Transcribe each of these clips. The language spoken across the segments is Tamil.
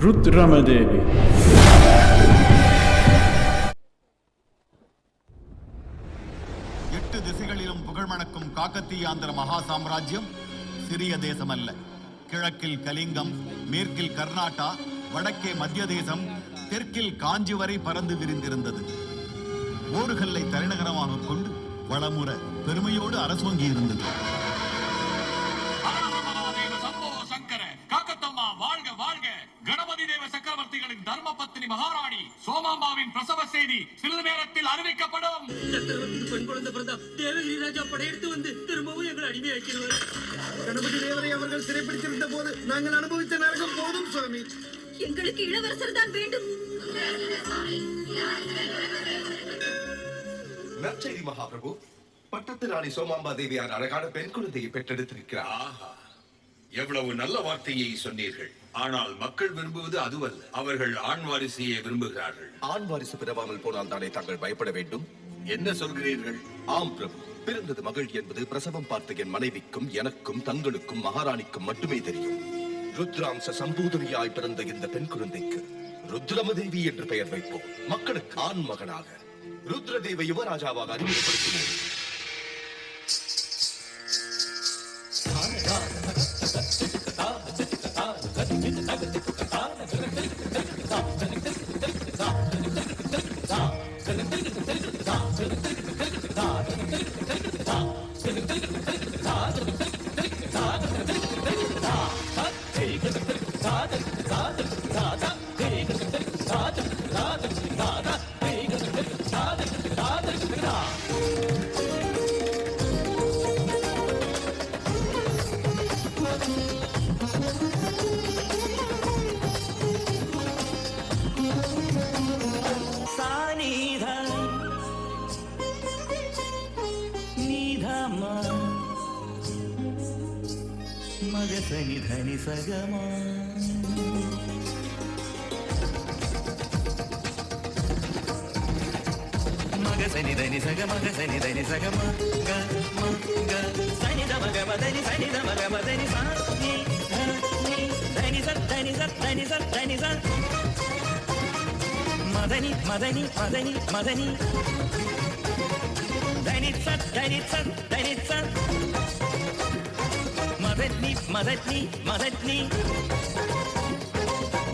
ருத்ரமதேவி. எட்டு திசைகளிலும் புகழ்மணக்கும் காக்கத்தீயாந்திர மகா சாம்ராஜ்யம் சிறிய தேசம் அல்ல. கிழக்கில் கலிங்கம், மேற்கில் கர்நாடகா, வடக்கே மத்திய தேசம், தெற்கில் காஞ்சி வரை பறந்து விரிந்திருந்தது. ஓடுகல்லை தலைநகரமாக கொண்டு வளமுற பெருமையோடு அரசோங்கி இருந்தது. கணபதி தேவ சக்கரவர்த்திகளின் தர்ம பத்னி மகாராணி சோமாம்பாவின் பிரசவ செய்தி சிறிது நேரத்தில் அறிவிக்கப்படும். பெண் குழந்தை பிறந்தா தேவகிரி ராஜா படையெடுத்து வந்து திரும்பவும் எங்களை அடிமையாக்கிடுவார். கணபதி தேவரை அவர்கள் சிறைப்பிடித்திருந்த போது நாங்கள் அனுபவித்த நரகம் போதும் சுவாமி. எங்களுக்கு இளவரசர் தான் வேண்டும். நற்செய்தி மகாபிரபு. பட்டத்து ராணி சோமாம்பா தேவியார் அழகான பெண் குழந்தையை பெற்றெடுத்திருக்கிறார். எவ்வளவு நல்ல வார்த்தையை சொன்னீர்கள். ஆனால் மக்கள் விரும்புவது அதுவல்ல, அவர்கள் ஆண் வாரிசையே விரும்புகிறார்கள். ஆண் வாரிசு பிறவாமல் போனால் தானே தாங்கள் பயப்பட வேண்டும்? என்ன சொல்கிறீர்கள்? ஆம் பிரபு, பிறந்தது மகள் என்பது பிரசவம் பார்த்த என் மனைவிக்கும் எனக்கும் தங்களுக்கும் மகாராணிக்கும் மட்டுமே தெரியும். ருத்ராம்ச சம்பூதனியாய் பிறந்த இந்த பெண் குழந்தைக்கு ருத்ரமதேவி என்று பெயர் வைப்போம். மக்களுக்கு ஆண் மகனாக ருத்ரதேவ யுவராஜாவாக அறிமுகப்படுத்துவோம். மகசனி தனி சகமா மகசனி தனி சக மகசனி தனி சகமா க ம க சனி த மக மதனி சனி த மக மதனி சா நீ தனி ச தனி ச தனி ச தனி ச மதனி மதனி மதனி மதனி தனி ச தனி ச தனி ச மதனி மதனி மதனி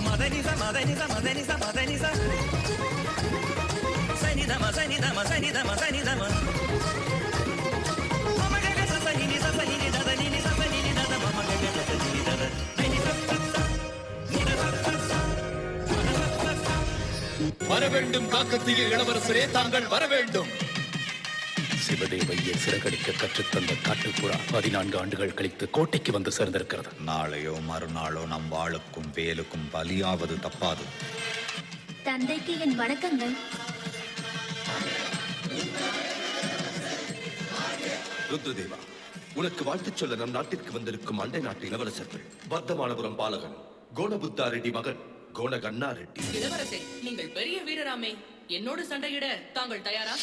மதனி ச மதனி ச மதனி ச மதனி ச சனி தம சனி தம சனி தம சனி தம மமக ச சனி நி ச சனி நி தத நி ச சனி நி தத மமக ச சனி நி தத நி ச ச ச நி த ச ச வர வேண்டும் காக்கத்தீய இளவரசரே, தாங்கள் வர வேண்டும். சிவதேவையை சிறகடிக்க கற்றுத்தந்த காட்டுப்புறா 14 ஆண்டுகள் கழித்து கோட்டைக்கு வந்து சேர்ந்திருக்கிறது. நாளையோ மறுநாளோ நம் வாளுக்கும் வேலுக்கும் பலியாவது தப்பாது. தந்தைக்கு என் வணக்கங்கள். ருத்ரதேவா, உனக்கு வாழ்த்துச் சொல்ல நம் நாட்டிற்கு வந்திருக்கும் அண்டை நாட்டு இளவரசர்கள் வர்த்தமானபுரம் பாலகன், கோணபுத்தா ரெட்டி மகன் கோணகண்ணா ரெட்டி. இளவரசே, நீங்கள் பெரிய வீரராமே, என்னோடு சண்டையிட தாங்கள் தயாரா?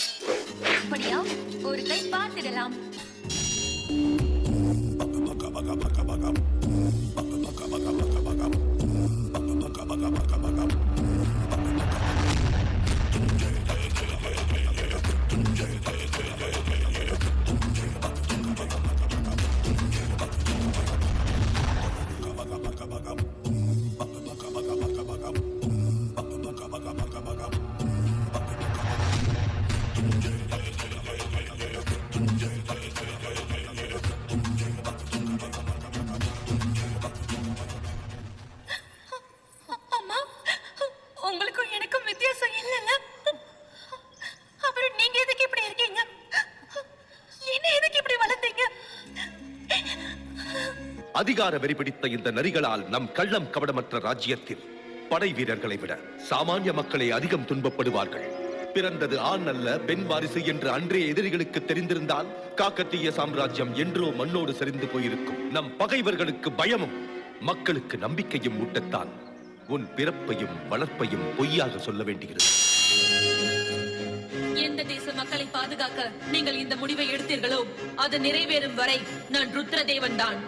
அப்படியா? ஒரு கை பார்த்திடலாம். அதிகார வெறி பிடித்த இந்த நரிகளால் நம் கள்ளம் கபடமற்ற ராஜ்யத்தில் படை வீரர்களை விட சாமானிய மக்களை அதிகம் துன்பப்படுவார்கள். பிறந்தது ஆண் அல்ல பெண் வாரிசு என்று அன்றைய எதிரிகளுக்கு தெரிந்திருந்தால் காக்கத்தீய சாம்ராஜ்யம் என்றோ மண்ணோடு சரிந்து போயிருக்கும். நம் பகைவர்களுக்கு பயமும் மக்களுக்கு நம்பிக்கையும் ஊட்டத்தான் உன் பிறப்பையும் வளர்ப்பையும் பொய்யாக சொல்ல வேண்டுகிறது. எந்த தேச மக்களை பாதுகாக்க நீங்கள் இந்த முடிவை எடுத்தீர்களோ அது நிறைவேறும் வரை நான் ருத்ரதேவன் தான்.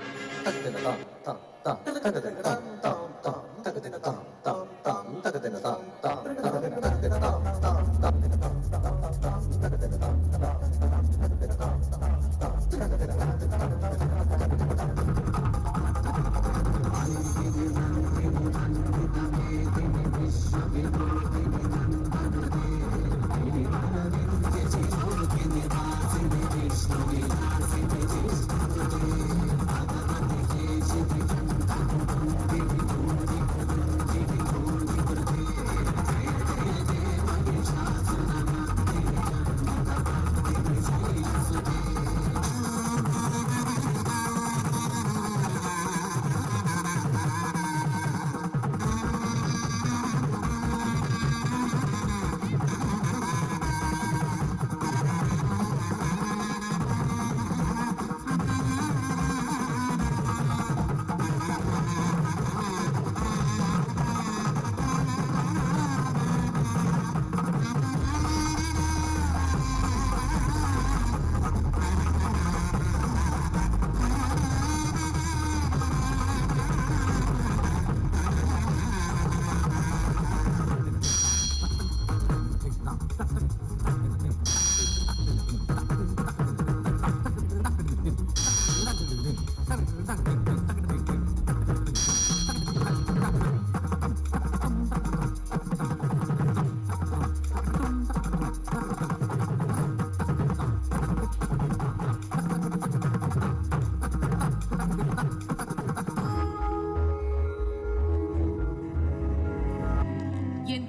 என்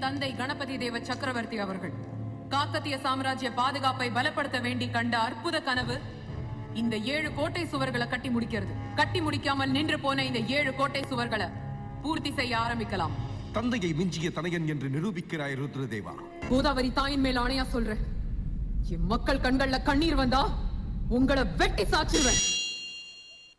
தந்தை கணபதி தேவ சக்கரவர்த்தி அவர்கள் காக்கத்திய சாம்ராஜ்ய பாதுகாப்பை பலப்படுத்த வேண்டி கண்ட அற்புத கனவு இந்த 7 கோட்டை சுவர்களை கட்டி முடிக்கிறது. கட்டி முடிக்காமல் நின்று போன இந்த 7 கோட்டை சுவர்களை பூர்த்தி செய்ய ஆரம்பிக்கலாம். தந்தையை மிஞ்சிய தனையன் என்று நிரூபிக்கிறாய் ருத்ரதேவா. கோதாவரி தாயின் மேல் ஆணையா சொல்றேன். என் மக்கள் கண்கள்ல கண்ணீர் வந்தா உங்களை வெட்டி சாச்சிருவேன்.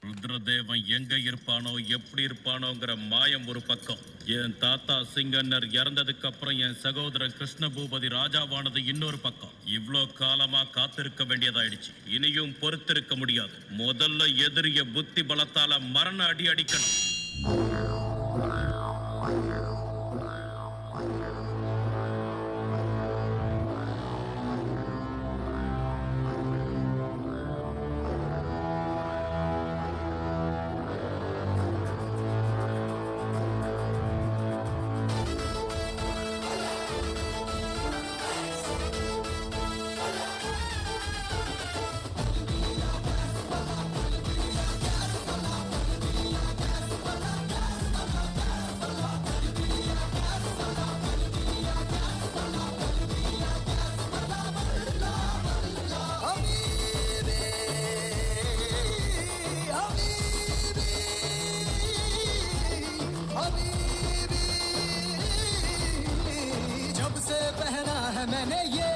ருத்ரதேவன் எங்க இருப்பானோ எப்படி இருப்பானோங்கிற மாயம் ஒரு பக்கம். என் தாத்தா சிங்கன்னர் இறந்ததுக்கு அப்புறம் என் சகோதரன் கிருஷ்ண பூபதி ராஜாவானது இன்னொரு பக்கம். இவ்ளோ காலமா காத்திருக்க வேண்டியதாயிடுச்சு. இனியும் பொறுத்திருக்க முடியாது. முதல்ல எதிரிய புத்தி பலத்தால மரண அடி அடிக்கணும். मैंने ये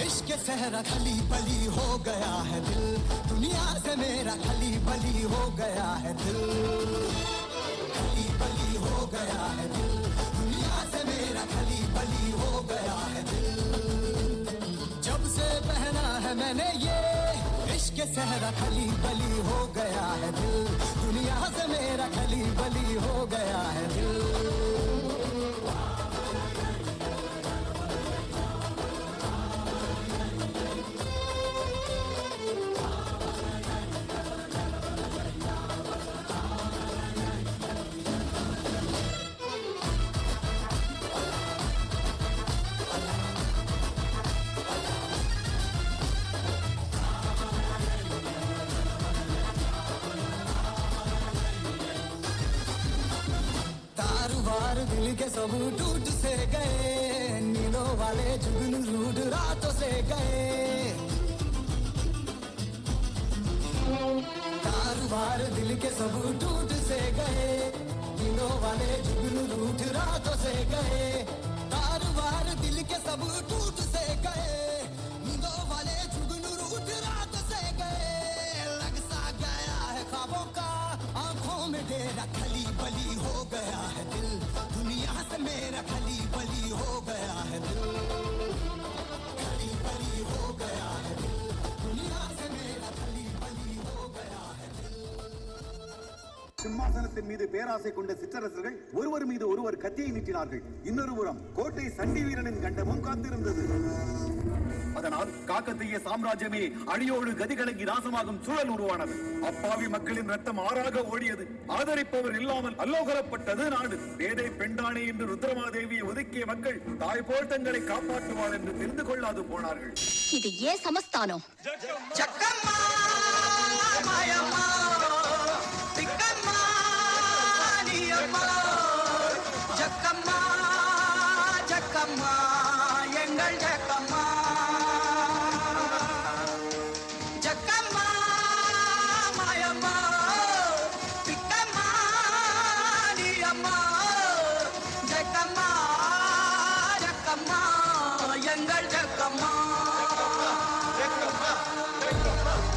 इश्क सहरा खली बली हो गया है दिल, दुनिया से मेरा खली बली हो गया है दिल, खली बली हो गया है दिल, दुनिया से मेरा खली बली हो गया है दिल। जब से पहना है मैंने ये इश्क सहरा खली बली हो गया है दिल, दुनिया से मेरा खली बली हो गया है दिल। दिल के सब टूट से गए, नीलों वाले जुगनू रूठ रातों से गए, कारोबार दिल के सब टूट से गए, नीलों वाले जुगनू रूठ रातों से गए, कारोबार दिल के सब टूट से गए, नीलों वाले जुगनू रूठ रातों से गए। लग सा गया है ख्वाबों का आंखों में डेरा, खली बली हो गया है दिल, दुनिया से मेरा खली बली हो गया है दिल, खली बली हो गया है दिल, दुनिया से मेरा खली बली हो गया है दिल। சிம்மாசனத்தின் மீது பேராசை கொண்ட சிற்றரசர்கள் ஒருவர் மீது ஒருவர் கத்தியை நீட்டினார்கள். இன்னொரு புறம் கோட்டை சண்டி வீரனின் கண்டமும் காத்திருந்தது. அதனால் காக்கத்திய சாம்ராஜ்யமே அடியோடு கதிகலங்கி நாசமாகும் சூழல் உருவானது. அப்பாவி மக்களின் ரத்தம் ஆறாக ஓடியது. ஆதரிப்பவர் இல்லாமல் அல்லோகரப்பட்டது நாடு. பேதை பெண்டானே என்று ருத்ரமாதேவியை ஒதுக்கிய மக்கள் தாய் போல் தங்களை காப்பாற்றுவார் என்று தெரிந்து கொள்ளாது போனார்கள். இது ஏன் சமஸ்தானம்? ஜக்கம்மா மாயம்மா திக்கம்மா நீயம்மா, ஜக்கம்மா ஜக்கம்மா எங்கள் ஜக்கம்மா, ஜக்கம்மா மாயம்மா திக்கம்மா நீயம்மா, ஜக்கம்மா ஜக்கம்மா எங்கள் ஜக்கம்மா, ஜக்கம்மா ஜக்கம்மா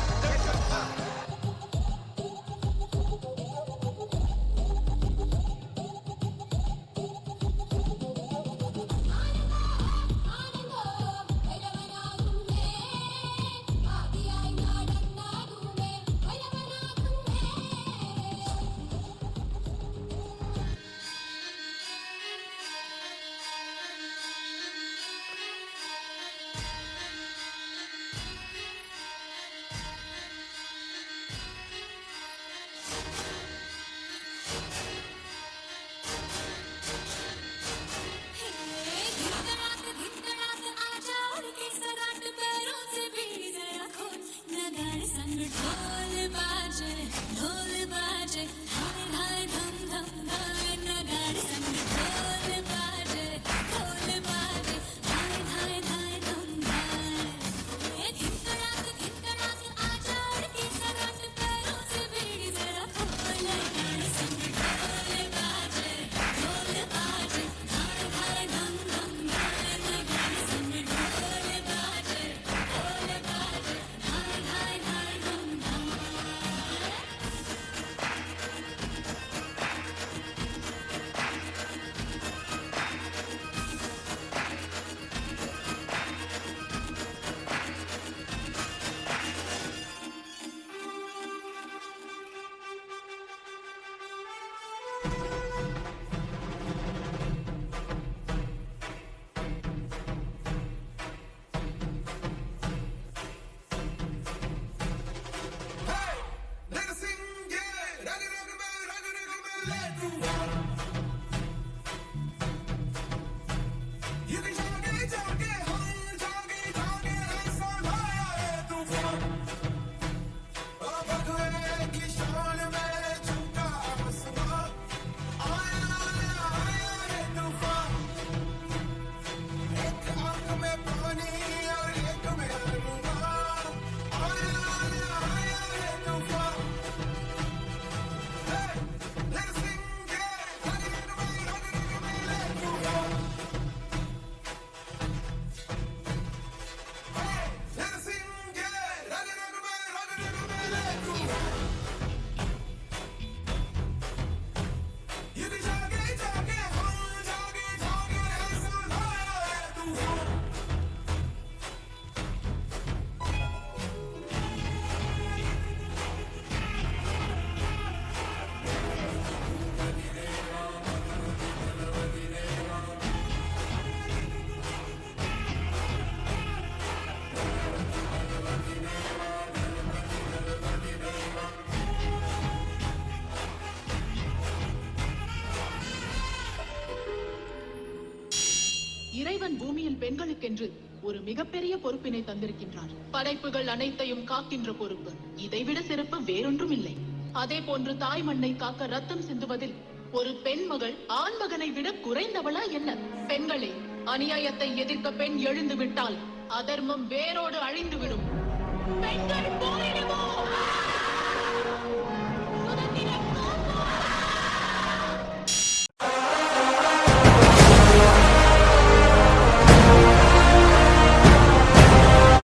இறைவன் பூமியில் பெண்களுக்கென்று ஒரு மிகப்பெரிய பொறுப்பினை தந்திருக்கின்றார். படைப்புகள் அனைத்தையும் காக்கின்ற பொறுப்பு. இதைவிட சிறப்பு வேறொன்றும் இல்லை. அதே போன்று தாய் மண்ணை காக்க ரத்தம் சிந்துவதில் ஒரு பெண் மகள் ஆண் மகனை விட குறைந்தவளா என்ன? பெண்களே, அநியாயத்தை எதிர்க்க பெண் எழுந்து விட்டால் அதர்மம் வேரோடு அழிந்துவிடும். பெண்கள் போரிடுவோம்!